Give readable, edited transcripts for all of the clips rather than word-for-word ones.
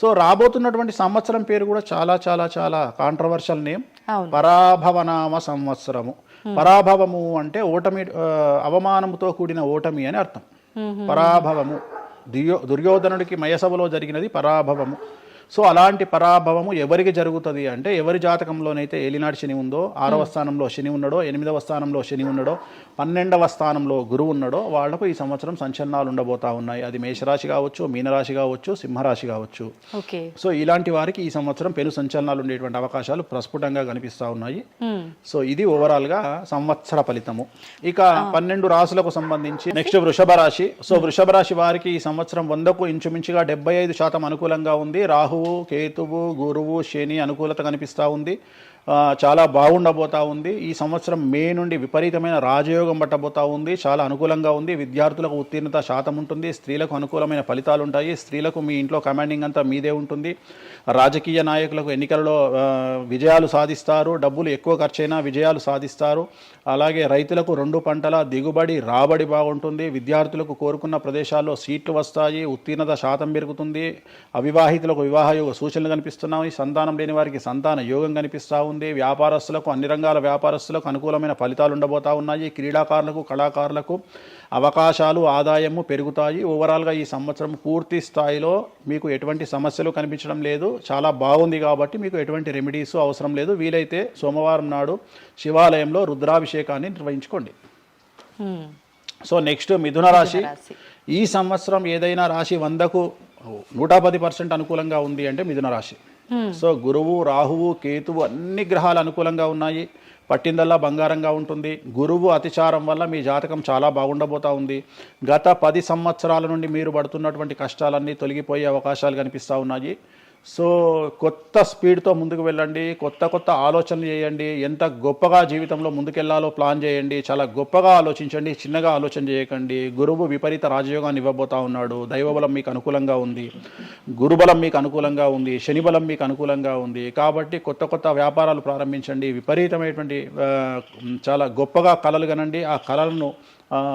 So రాబోతున్నటువంటి సంవత్సరం పేరు కూడా చాలా చాలా చాలా కాంట్రవర్షియల్ నేమ్, పరాభవనామ సంవత్సరము. పరాభవము అంటే ఓటమి, అవమానముతో కూడిన ఓటమి అని అర్థం. పరాభవము దుర్యోధనుడికి మయసభలో జరిగినది పరాభవము. సో అలాంటి పరాభవము ఎవరికి జరుగుతుంది అంటే, ఎవరి జాతకంలోనైతే ఏలినాటి శని ఉందో, 6వ స్థానంలో శని ఉన్నాడో, 8వ స్థానంలో శని ఉన్నాడో, 12వ స్థానంలో గురువు ఉన్నాడో వాళ్లకు ఈ సంవత్సరం సంచలనాలు ఉండబోతా ఉన్నాయి. అది మేషరాశి కావచ్చు, మీనరాశి కావచ్చు, సింహరాశి కావచ్చు. సో ఇలాంటి వారికి ఈ సంవత్సరం పెను సంచలనాలు ఉండేటువంటి అవకాశాలు ప్రస్ఫుటంగా కనిపిస్తూ ఉన్నాయి. సో ఇది ఓవరాల్ గా సంవత్సర ఫలితము. ఇక 12 రాశులకు సంబంధించి నెక్స్ట్ వృషభ రాశి. సో వృషభ రాశి వారికి ఈ సంవత్సరం 100కు ఇంచుమించుగా 75% అనుకూలంగా ఉంది. రాహువు, కేతువు, గురువు, శని అనుకూలత కనిపిస్తూ ఉంది. చాలా బాగుండబోతా ఉంది. ఈ సంవత్సరం మే నుండి విపరీతమైన రాజయోగం పట్టబోతా ఉంది. చాలా అనుకూలంగా ఉంది. విద్యార్థులకు ఉత్తీర్ణత శాతం ఉంటుంది. స్త్రీలకు అనుకూలమైన ఫలితాలు ఉంటాయి. స్త్రీలకు మీ ఇంట్లో కమాండింగ్ అంతా మీదే ఉంటుంది. రాజకీయ నాయకులకు ఎన్నికలలో విజయాలు సాధిస్తారు. డబ్బులు ఎక్కువ ఖర్చైనా విజయాలు సాధిస్తారు. అలాగే రైతులకు 2 పంటల దిగుబడి, రాబడి బాగుంటుంది. విద్యార్థులకు కోరుకున్న ప్రదేశాల్లో సీట్లు వస్తాయి. ఉత్తీర్ణత శాతం పెరుగుతుంది. అవివాహితులకు వివాహ యోగ సూచనలు కనిపిస్తున్నాయి. సంతానం లేని వారికి సంతాన యోగం కనిపిస్తూ ఉంది. వ్యాపారస్తులకు, అన్ని రంగాల వ్యాపారస్తులకు అనుకూలమైన ఫలితాలు ఉండబోతా ఉన్నాయి. క్రీడాకారులకు, కళాకారులకు అవకాశాలు, ఆదాయము పెరుగుతాయి. ఓవరాల్గా ఈ సంవత్సరం పూర్తి స్థాయిలో మీకు ఎటువంటి సమస్యలు కనిపించడం లేదు. చాలా బాగుంది కాబట్టి మీకు ఎటువంటి రెమెడీస్ అవసరం లేదు. వీలైతే సోమవారం నాడు శివాలయంలో రుద్రాభిషేకాన్ని నిర్వహించుకోండి. సో నెక్స్ట్ మిథున రాశి. ఈ సంవత్సరం ఏదైనా రాశి 100కు 110% అనుకూలంగా ఉంది అంటే మిథున రాశి. సో గురువు, రాహువు, కేతువు అన్ని గ్రహాలు అనుకూలంగా ఉన్నాయి. పట్టిందల్లా బంగారంగా ఉంటుంది. గురువు అతిచారం వల్ల మీ జాతకం చాలా బాగుండబోతా ఉంది. గత 10 సంవత్సరాల నుండి మీరు పడుతున్నటువంటి కష్టాలన్నీ తొలగిపోయే అవకాశాలు కనిపిస్తూ ఉన్నాయి. సో కొత్త స్పీడ్తో ముందుకు వెళ్ళండి. కొత్త ఆలోచనలు చేయండి. ఎంత గొప్పగా జీవితంలో ముందుకెళ్లాలో ప్లాన్ చేయండి. చాలా గొప్పగా ఆలోచించండి. చిన్నగా ఆలోచన చేయకండి. గురువు విపరీత రాజయోగాన్ని ఇవ్వబోతా ఉన్నాడు. దైవబలం మీకు అనుకూలంగా ఉంది. గురుబలం మీకు అనుకూలంగా ఉంది. శనిబలం మీకు అనుకూలంగా ఉంది. కాబట్టి కొత్త వ్యాపారాలు ప్రారంభించండి. విపరీతమైనటువంటి చాలా గొప్పగా కలలు కనండి. ఆ కళలను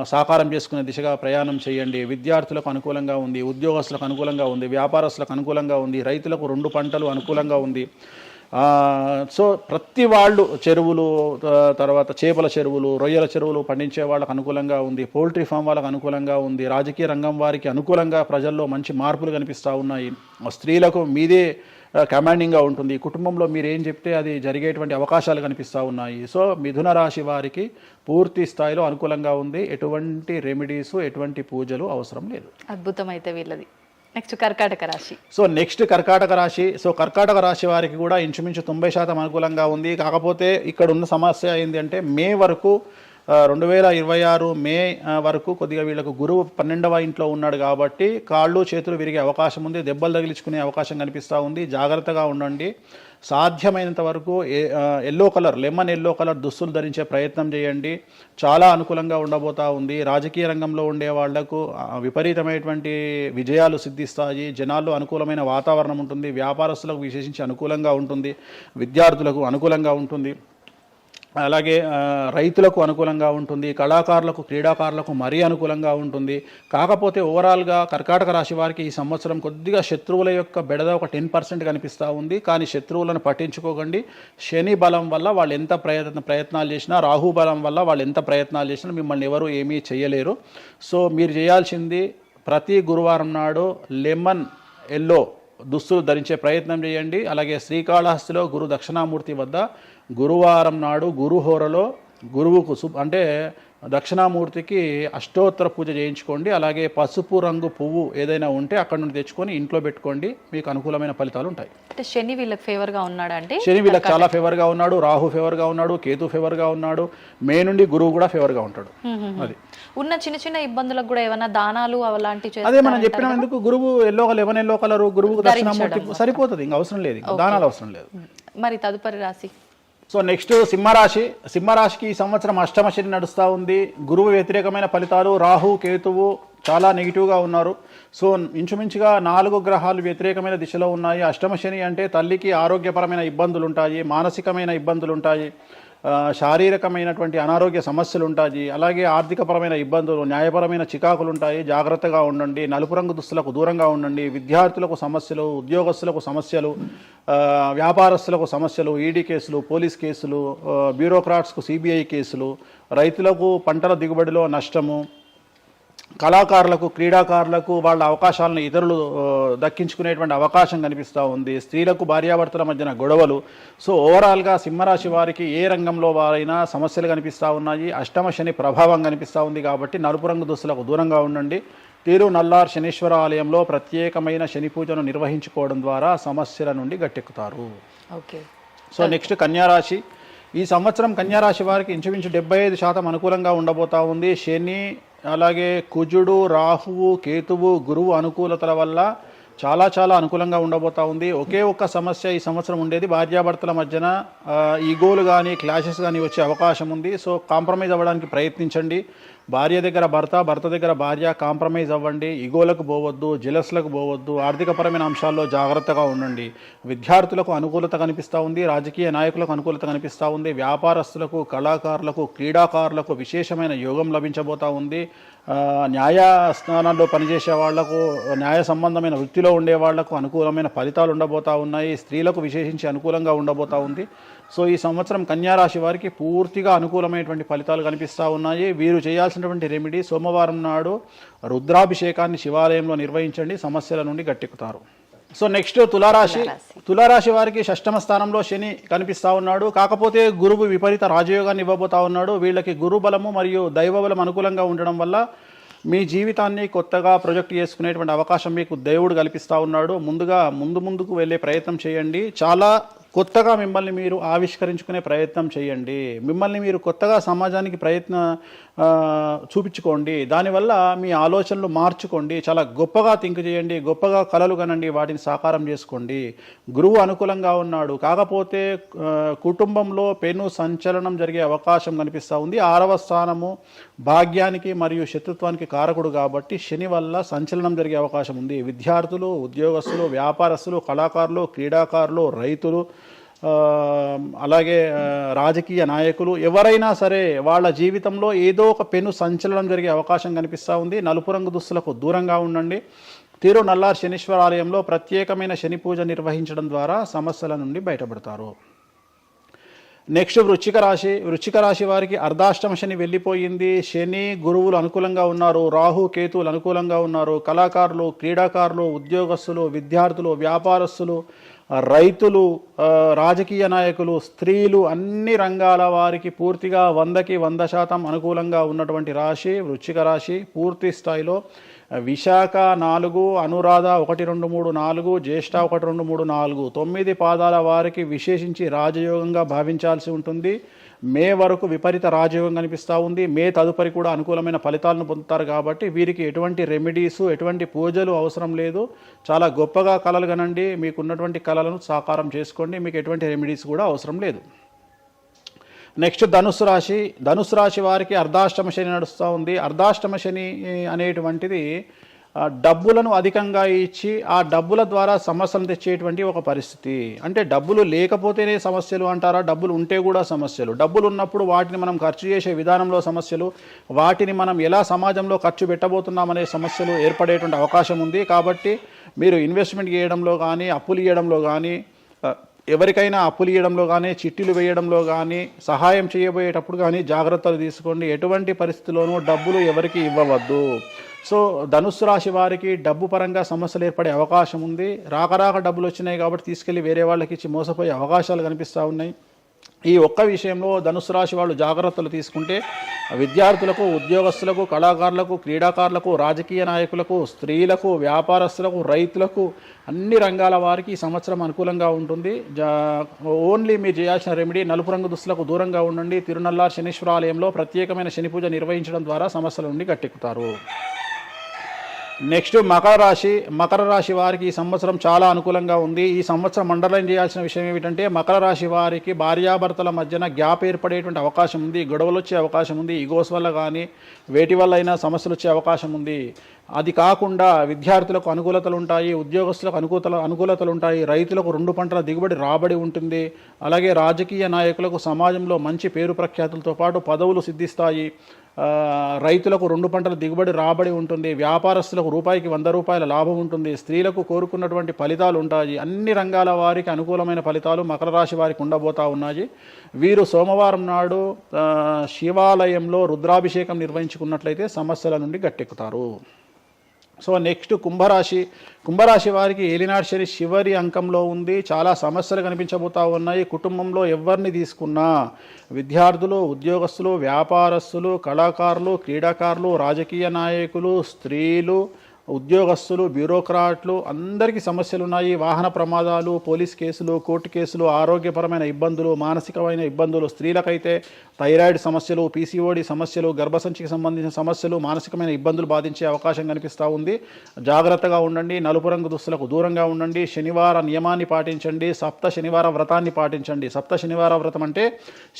సాకారం చేసుకునే దిశగా ప్రయాణం చేయండి. విద్యార్థులకు అనుకూలంగా ఉంది. ఉద్యోగస్తులకు అనుకూలంగా ఉంది. వ్యాపారస్తులకు అనుకూలంగా ఉంది. రైతులకు 2 పంటలు అనుకూలంగా ఉంది. సో ప్రతి వాళ్ళు చెరువులు, తర్వాత చేపల చెరువులు, రొయ్యల చెరువులు పండించే వాళ్ళకు అనుకూలంగా ఉంది. పౌల్ట్రీ ఫామ్ వాళ్ళకు అనుకూలంగా ఉంది. రాజకీయ రంగం వారికి అనుకూలంగా ప్రజల్లో మంచి మార్పులు కనిపిస్తూ ఉన్నాయి. స్త్రీలకు మీదే కమాండింగ్గా ఉంటుంది. కుటుంబంలో మీరు ఏం చెప్తే అది జరిగేటువంటి అవకాశాలు కనిపిస్తూ ఉన్నాయి. సో మిథున రాశి వారికి పూర్తి స్థాయిలో అనుకూలంగా ఉంది. ఎటువంటి రెమెడీస్, ఎటువంటి పూజలు అవసరం లేదు. అద్భుతం అయితే వీళ్ళది. నెక్స్ట్ కర్కాటక రాశి. సో నెక్స్ట్ కర్కాటక రాశి. సో కర్కాటక రాశి వారికి కూడా ఇంచుమించు 90% అనుకూలంగా ఉంది. కాకపోతే ఇక్కడ ఉన్న సమస్య ఏంటి అంటే, మే వరకు 2026 మే వరకు కొద్దిగా వీళ్ళకు గురువు 12వ ఇంట్లో ఉన్నాడు కాబట్టి కాళ్ళు చేతులు విరిగే అవకాశం ఉంది. దెబ్బలు తగిలించుకునే అవకాశం కనిపిస్తూ ఉంది. జాగ్రత్తగా ఉండండి. సాధ్యమైనంత వరకు yellow colour, lemon yellow colour దుస్తులు ధరించే ప్రయత్నం చేయండి. చాలా అనుకూలంగా ఉండబోతా ఉంది. రాజకీయ రంగంలో ఉండే వాళ్లకు విపరీతమైనటువంటి విజయాలు సిద్ధిస్తాయి. జనాల్లో అనుకూలమైన వాతావరణం ఉంటుంది. వ్యాపారస్తులకు విశేషించి అనుకూలంగా ఉంటుంది. విద్యార్థులకు అనుకూలంగా ఉంటుంది. అలాగే రైతులకు అనుకూలంగా ఉంటుంది. కళాకారులకు, క్రీడాకారులకు మరీ అనుకూలంగా ఉంటుంది. కాకపోతే ఓవరాల్గా కర్కాటక రాశి వారికి ఈ సంవత్సరం కొద్దిగా శత్రువుల యొక్క బెడద ఒక 10% కనిపిస్తూ ఉంది. కానీ శత్రువులను పట్టించుకోకండి. శని బలం వల్ల వాళ్ళు ఎంత ప్రయత్నాలు చేసినా, రాహు బలం వల్ల వాళ్ళు ఎంత ప్రయత్నాలు చేసినా మిమ్మల్ని ఎవరు ఏమీ చేయలేరు. సో మీరు చేయాల్సింది ప్రతి గురువారం నాడు లెమన్ ఎల్లో దుస్తులు ధరించే ప్రయత్నం చేయండి. అలాగే శ్రీకాళహస్తిలో గురు దక్షిణామూర్తి వద్ద గురువారం నాడు గురుహోరలో గురువుకు అంటే దక్షిణామూర్తికి అష్టోత్తర పూజ చేయించుకోండి. అలాగే పసుపు రంగు పువ్వు ఏదైనా ఉంటే అక్కడ నుండి తెచ్చుకొని ఇంట్లో పెట్టుకోండి. మీకు అనుకూలమైన ఫలితాలు ఉంటాయి. అంటే శని వీళ్ళకి ఫేవర్గా ఉన్నాడు అంటే శని వీళ్ళకి చాలా ఫేవర్గా ఉన్నాడు. రాహు ఫేవర్గా ఉన్నాడు. కేతు ఫేవర్గా ఉన్నాడు. మే నుండి గురువు కూడా ఫేవర్గా ఉంటాడు. అది ఉన్న చిన్న ఇబ్బందులకు కూడా ఏమైనా దానాలు అలాంటివి అదే మనం చెప్పిన ఎందుకు గురువు లెమన్ ఎల్లో కలర్ గురువుకు దక్షిణామూర్తి సరిపోతుంది. ఇంకా అవసరం లేదు. దానాలు అవసరం లేదు. మరి తదుపరి రాశి. సో నెక్స్ట్ సింహరాశి. సింహరాశికి ఈ సంవత్సరం అష్టమ శని నడుస్తూ ఉంది. గురువు వ్యతిరేకమైన ఫలితాలు. రాహు, కేతువు చాలా నెగిటివ్గా ఉన్నారు. సో ఇంచుమించుగా 4 గ్రహాలు వ్యతిరేకమైన దిశలో ఉన్నాయి. అష్టమ శని అంటే తల్లికి ఆరోగ్యపరమైన ఇబ్బందులు ఉంటాయి. మానసికమైన ఇబ్బందులు ఉంటాయి. శారీరకమైనటువంటి అనారోగ్య సమస్యలు ఉంటాయి, అలాగే ఆర్థికపరమైన ఇబ్బందులు, న్యాయపరమైన చికాకులు ఉంటాయి. జాగ్రత్తగా ఉండండి. నలుపు రంగు దుస్తులకు దూరంగా ఉండండి. విద్యార్థులకు సమస్యలు, ఉద్యోగస్తులకు సమస్యలు, వ్యాపారస్తులకు సమస్యలు, ఈడీ కేసులు, పోలీస్ కేసులు, బ్యూరోక్రాట్స్కు సిబిఐ కేసులు, రైతులకు పంటల దిగుబడిలో నష్టము, కళాకారులకు, క్రీడాకారులకు వాళ్ళ అవకాశాలను ఇతరులు దక్కించుకునేటువంటి అవకాశం కనిపిస్తూ ఉంది. స్త్రీలకు భార్యాభర్తల మధ్యన గొడవలు. సో ఓవరాల్గా సింహరాశి వారికి ఏ రంగంలో వారైనా సమస్యలు కనిపిస్తూ ఉన్నాయి. అష్టమ శని ప్రభావం కనిపిస్తూ ఉంది కాబట్టి నలుపు రంగు దుస్తులకు దూరంగా ఉండండి. తీరు నల్లార్ శనీశ్వర ఆలయంలో ప్రత్యేకమైన శని పూజను నిర్వహించుకోవడం ద్వారా సమస్యల నుండి గట్టెక్కుతారు. ఓకే. సో నెక్స్ట్ కన్యారాశి. ఈ సంవత్సరం కన్యారాశి వారికి ఇంచుమించు 75% అనుకూలంగా ఉండబోతా ఉంది. శని, అలాగే కుజుడు, రాహువు, కేతువు, గురువు అనుకూలతల వల్ల చాలా చాలా అనుకూలంగా ఉండబోతా ఉంది. ఒకే ఒక్క సమస్య ఈ సంవత్సరం ఉండేది, భార్యాభర్తల మధ్యన ఈగోలు కానీ క్లాషెస్ కానీ వచ్చే అవకాశం ఉంది. సో కాంప్రమైజ్ అవ్వడానికి ప్రయత్నించండి. భార్య దగ్గర భర్త, భర్త దగ్గర భార్య, కాంప్రమైజ్ అవ్వండి. ఈగోలకు పోవద్దు, జెలస్లకు పోవద్దు. ఆర్థికపరమైన అంశాల్లో జాగ్రత్తగా ఉండండి. విద్యార్థులకు అనుకూలత కనిపిస్తూ ఉంది. రాజకీయ నాయకులకు అనుకూలత కనిపిస్తూ ఉంది. వ్యాపారస్తులకు, కళాకారులకు, క్రీడాకారులకు విశేషమైన యోగం లభించబోతూ ఉంది. న్యాయస్థానాల్లో పనిచేసే వాళ్లకు, న్యాయ సంబంధమైన వృత్తిలో ఉండే వాళ్లకు అనుకూలమైన ఫలితాలు ఉండబోతూ ఉన్నాయి. స్త్రీలకు విశేషించి అనుకూలంగా ఉండబోతూ ఉంది. సో ఈ సంవత్సరం కన్యారాశి వారికి పూర్తిగా అనుకూలమైనటువంటి ఫలితాలు కనిపిస్తూ ఉన్నాయి. వీరు చేయాల్సినటువంటి రెమెడీ, సోమవారం నాడు రుద్రాభిషేకాన్ని శివాలయంలో నిర్వహించండి. సమస్యల నుండి గట్టెక్కుతారు. సో నెక్స్ట్ తులారాశి. తులారాశి వారికి షష్టమ స్థానంలో శని కనిపిస్తూ ఉన్నాడు. కాకపోతే గురువు విపరీత రాజయోగాన్ని ఇవ్వబోతా ఉన్నాడు. వీళ్ళకి గురు బలము మరియు దైవ బలం అనుకూలంగా ఉండడం వల్ల మీ జీవితాన్ని కొత్తగా ప్రొజెక్ట్ చేసుకునేటువంటి అవకాశం మీకు దేవుడు కల్పిస్తూ ఉన్నాడు. ముందుకు వెళ్ళే ప్రయత్నం చేయండి. చాలా కొత్తగా మిమ్మల్ని మీరు ఆవిష్కరించుకునే ప్రయత్నం చేయండి. మిమ్మల్ని మీరు కొత్తగా సమాజానికి చూపించుకోండి. దానివల్ల మీ ఆలోచనలు మార్చుకోండి. చాలా గొప్పగా థింక్ చేయండి. గొప్పగా కలలు కనండి. వాటిని సాకారం చేసుకోండి. గురువు అనుకూలంగా ఉన్నాడు. కాకపోతే కుటుంబంలో పెను సంచలనం జరిగే అవకాశం కనిపిస్తూ ఉంది. 6వ స్థానము భాగ్యానికి మరియు శత్రుత్వానికి కారకుడు కాబట్టి శని వల్ల సంచలనం జరిగే అవకాశం ఉంది. విద్యార్థులు, ఉద్యోగస్తులు, వ్యాపారస్తులు, కళాకారులు, క్రీడాకారులు, రైతులు, అలాగే రాజకీయ నాయకులు ఎవరైనా సరే వాళ్ళ జీవితంలో ఏదో ఒక పెను సంచలనం జరిగే అవకాశం కనిపిస్తూ ఉంది. నలుపు రంగు దుస్తులకు దూరంగా ఉండండి. తీరు నల్లార్ శనీశ్వర ఆలయంలో ప్రత్యేకమైన శని పూజ నిర్వహించడం ద్వారా సమస్యల నుండి బయటపడతారు. నెక్స్ట్ వృశ్చిక రాశి. వృశ్చిక రాశి వారికి అర్ధాష్టమ శని వెళ్ళిపోయింది. శని, గురువులు అనుకూలంగా ఉన్నారు. రాహు, కేతువులు అనుకూలంగా ఉన్నారు. కళాకారులు, క్రీడాకారులు, ఉద్యోగస్తులు, విద్యార్థులు, వ్యాపారస్తులు, రైతులు, రాజకీయ నాయకులు, స్త్రీలు, అన్ని రంగాల వారికి పూర్తిగా 100కి 100% అనుకూలంగా ఉన్నటువంటి రాశి వృశ్చిక రాశి. పూర్తి స్థాయిలో విశాఖ 4, అనురాధ 1, 2, 3, 4, జ్యేష్ఠ 1, 2, 3, 4, 9 పాదాల వారికి విశేషించి రాజయోగంగా భావించాల్సి ఉంటుంది. మే వరకు విపరీత రాజయోగం కనిపిస్తూ ఉంది. మే తదుపరి కూడా అనుకూలమైన ఫలితాలను పొందుతారు. కాబట్టి వీరికి ఎటువంటి రెమెడీసు, ఎటువంటి పూజలు అవసరం లేదు. చాలా గొప్పగా కళలు కనండి. మీకు ఉన్నటువంటి కళలను సాకారం చేసుకోండి. మీకు ఎటువంటి రెమెడీస్ కూడా అవసరం లేదు. నెక్స్ట్ ధనుసు రాశి. ధనుసు రాశి వారికి అర్ధాష్టమ శని నడుస్తూ ఉంది. అర్ధాష్టమ శని అనేటువంటిది డబ్బులను అధికంగా ఇచ్చి ఆ డబ్బుల ద్వారా సమస్యలు తెచ్చేటువంటి ఒక పరిస్థితి. అంటే డబ్బులు లేకపోతేనే సమస్యలు అంటారా? డబ్బులు ఉంటే కూడా సమస్యలు. డబ్బులు ఉన్నప్పుడు వాటిని మనం ఖర్చు చేసే విధానంలో సమస్యలు, వాటిని మనం ఎలా సమాజంలో ఖర్చు పెట్టబోతున్నామనే సమస్యలు ఏర్పడేటువంటి అవకాశం ఉంది. కాబట్టి మీరు ఇన్వెస్ట్మెంట్ చేయడంలో కానీ, అప్పులు ఇవ్వడంలో కానీ, ఎవరికైనా అప్పులు ఇవ్వడంలో కానీ, చిట్టీలు వేయడంలో కానీ, సహాయం చేయబోయేటప్పుడు కానీ జాగ్రత్తలు తీసుకోండి. ఎటువంటి పరిస్థితుల్లోనూ డబ్బులు ఎవరికి ఇవ్వవద్దు. సో ధనుస్సు రాశి వారికి డబ్బు పరంగా సమస్యలు ఏర్పడే అవకాశం ఉంది. రాక డబ్బులు వచ్చినాయి కాబట్టి తీసుకెళ్ళి వేరే వాళ్ళకి ఇచ్చి మోసపోయే అవకాశాలు కనిపిస్తూ ఉన్నాయి. ఈ ఒక్క విషయంలో ధనుసు రాశి వాళ్ళు జాగ్రత్తలు తీసుకుంటే విద్యార్థులకు, ఉద్యోగస్తులకు, కళాకారులకు, క్రీడాకారులకు, రాజకీయ నాయకులకు, స్త్రీలకు, వ్యాపారస్తులకు, రైతులకు, అన్ని రంగాల వారికి ఈ సంవత్సరం అనుకూలంగా ఉంటుంది. ఓన్లీ మీరు చేయాల్సిన రెమెడీ నలుపు రంగు దుస్తులకు దూరంగా ఉండండి. తిరునల్లార్ శనీశ్వర ఆలయంలో ప్రత్యేకమైన శని పూజ నిర్వహించడం ద్వారా సమస్యల నుండి గట్టెక్కుతారు. నెక్స్ట్ మకర రాశి వారికి ఈ సంవత్సరం చాలా అనుకూలంగా ఉంది. ఈ సంవత్సరం అండర్లైన్ చేయాల్సిన విషయం ఏమిటంటే మకర రాశి వారికి భార్యాభర్తల మధ్యన గ్యాప్ ఏర్పడేటువంటి అవకాశం ఉంది, గొడవలు వచ్చే అవకాశం ఉంది, ఈగోస్ వల్ల కానీ వేటి వల్ల అయినా సమస్యలు వచ్చే అవకాశం ఉంది. అది కాకుండా విద్యార్థులకు అనుకూలతలు ఉంటాయి, ఉద్యోగస్తులకు అనుకూలతలు ఉంటాయి, రైతులకు 2 పంటల దిగుబడి రాబడి ఉంటుంది. అలాగే రాజకీయ నాయకులకు సమాజంలో మంచి పేరు ప్రఖ్యాతులతో పాటు పదవులు సిద్ధిస్తాయి. రైతులకు 2 పంటల దిగుబడి రాబడి ఉంటుంది. వ్యాపారస్తులకు రూపాయికి 100 రూపాయల లాభం ఉంటుంది. స్త్రీలకు కోరుకున్నటువంటి ఫలితాలు ఉంటాయి. అన్ని రంగాల వారికి అనుకూలమైన ఫలితాలు మకర రాశి వారికి ఉండబోతా ఉన్నాయి. వీరు సోమవారం నాడు శివాలయంలో రుద్రాభిషేకం నిర్వహించుకున్నట్లయితే సమస్యల నుండి గట్టెక్కుతారు. సో నెక్స్ట్ కుంభరాశి వారికి ఏలినాటి శని చివరి అంకంలో ఉంది. చాలా సమస్యలు కనిపించబోతా ఉన్నాయి. కుటుంబంలో ఎవరిని తీసుకున్నా విద్యార్థులు, ఉద్యోగస్తులు, వ్యాపారస్తులు, కళాకారులు, క్రీడాకారులు, రాజకీయ నాయకులు, స్త్రీలు, ఉద్యోగస్తులు, బ్యూరోక్రాట్లు అందరికీ సమస్యలు ఉన్నాయి. వాహన ప్రమాదాలు, పోలీస్ కేసులు, కోర్టు కేసులు, ఆరోగ్యపరమైన ఇబ్బందులు, మానసికమైన ఇబ్బందులు, స్త్రీలకైతే థైరాయిడ్ సమస్యలు, పీసీఓడి సమస్యలు, గర్భసంచికి సంబంధించిన సమస్యలు, మానసికమైన ఇబ్బందులు బాధించే అవకాశం కనిపిస్తూ ఉంది. జాగ్రత్తగా ఉండండి. నలుపు రంగు దుస్తులకు దూరంగా ఉండండి. శనివార నియమాన్ని పాటించండి. సప్త శనివార వ్రతాన్ని పాటించండి. సప్త శనివార వ్రతం అంటే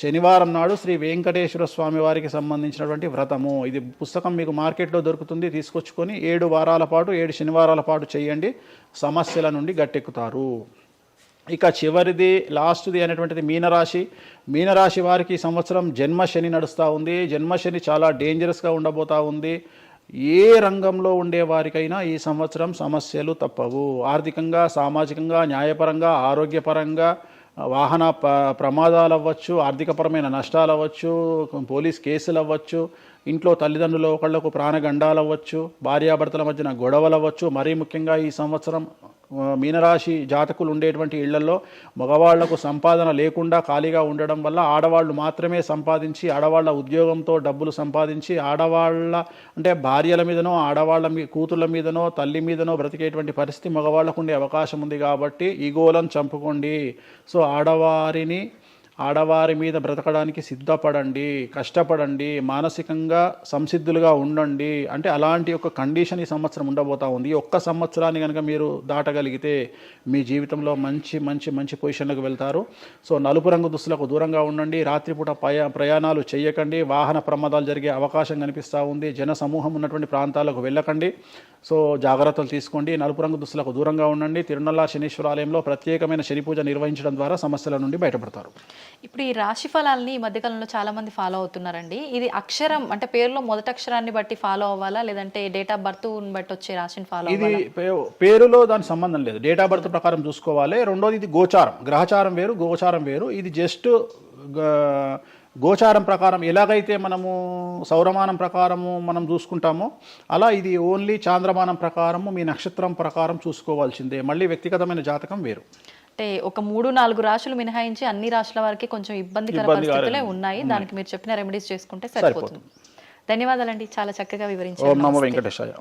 శనివారం నాడు శ్రీ వెంకటేశ్వర స్వామి వారికి సంబంధించినటువంటి వ్రతము. ఇది పుస్తకం మీకు మార్కెట్లో దొరుకుతుంది, తీసుకొచ్చుకొని 7 వారాల పాటు 7 శనివారాల పాటు చేయండి. సమస్యల నుండి గట్టెక్కుతారు. ఇక చివరిది లాస్ట్ది అనేటువంటిది మీనరాశి వారికి ఈ సంవత్సరం జన్మశని నడుస్తూ ఉంది. జన్మశని చాలా డేంజరస్గా ఉండబోతూ ఉంది. ఏ రంగంలో ఉండే వారికైనా ఈ సంవత్సరం సమస్యలు తప్పవు. ఆర్థికంగా, సామాజికంగా, న్యాయపరంగా, ఆరోగ్యపరంగా, వాహన ప్రమాదాలు అవ్వచ్చు, ఆర్థికపరమైన నష్టాలు అవ్వచ్చు, పోలీస్ కేసులు అవ్వచ్చు, ఇంట్లో తల్లిదండ్రులు ఒకళ్లకు ప్రాణగండాలు అవ్వచ్చు, భార్యాభర్తల మధ్యన గొడవలు అవ్వచ్చు. మరీ ముఖ్యంగా ఈ సంవత్సరం మీనరాశి జాతకులు ఉండేటువంటి ఇళ్లలో మగవాళ్లకు సంపాదన లేకుండా ఖాళీగా ఉండడం వల్ల ఆడవాళ్ళు మాత్రమే సంపాదించి, ఆడవాళ్ల ఉద్యోగంతో డబ్బులు సంపాదించి, ఆడవాళ్ళ అంటే భార్యల మీదనో, ఆడవాళ్ళ కూతుళ్ళ మీదనో, తల్లి మీదనో బ్రతికేటువంటి పరిస్థితి మగవాళ్లకు ఉండే అవకాశం ఉంది. కాబట్టి ఈగోలను చంపుకోండి. సో ఆడవారి మీద బ్రతకడానికి సిద్ధపడండి, కష్టపడండి, మానసికంగా సంసిద్ధులుగా ఉండండి. అంటే అలాంటి ఒక కండిషన్ ఈ సంవత్సరం ఉండబోతా ఉంది. ఈ ఒక్క సంవత్సరాన్ని కనుక మీరు దాటగలిగితే మీ జీవితంలో మంచి మంచి మంచి పొజిషన్లకు వెళ్తారు. సో నలుపు రంగు దుస్తులకు దూరంగా ఉండండి. రాత్రిపూట ప్రయాణాలు చేయకండి. వాహన ప్రమాదాలు జరిగే అవకాశం కనిపిస్తూ ఉంది. జన సమూహం ఉన్నటువంటి ప్రాంతాలకు వెళ్ళకండి. సో జాగ్రత్తలు తీసుకోండి. నలుపు రంగు దుస్తులకు దూరంగా ఉండండి. తిరునల్ల శనీశ్వర ఆలయంలో ప్రత్యేకమైన శని పూజ నిర్వహించడం ద్వారా సమస్యల నుండి బయటపడతారు. ఇప్పుడు ఈ రాశి ఫలాల్ని ఈ మధ్యకాలంలో చాలా మంది ఫాలో అవుతున్నారండి. ఇది అక్షరం అంటే పేరులో మొదటి అక్షరాన్ని బట్టి ఫాలో అవ్వాలా, లేదంటే డేట్ ఆఫ్ బర్త్ బట్టి వచ్చే రాశిని ఫాలో అవ్వాలా? ఇది పేరులో దాని సంబంధం లేదు. డేట్ ఆఫ్ బర్త్ ప్రకారం చూసుకోవాలి. రెండోది ఇది గోచారం, గ్రహచారం వేరు, గోచారం వేరు. ఇది జస్ట్ గోచారం ప్రకారం ఎలాగైతే మనము సౌరమానం ప్రకారము మనం చూసుకుంటామో అలా ఇది ఓన్లీ చాంద్రమానం ప్రకారము మీ నక్షత్రం ప్రకారం చూసుకోవాల్సిందే. మళ్ళీ వ్యక్తిగతమైన జాతకం వేరు. అంటే ఒక 3-4 రాశులు మినహాయించి అన్ని రాశుల వారికి కొంచెం ఇబ్బందికర పరిస్థితులే ఉన్నాయి. దానికి మీరు చెప్పిన రెమెడీస్ చేసుకుంటే సరిపోతుంది. ధన్యవాదాలండి, చాలా చక్కగా వివరించారు. ఓం నమో వెంకటేశాయ.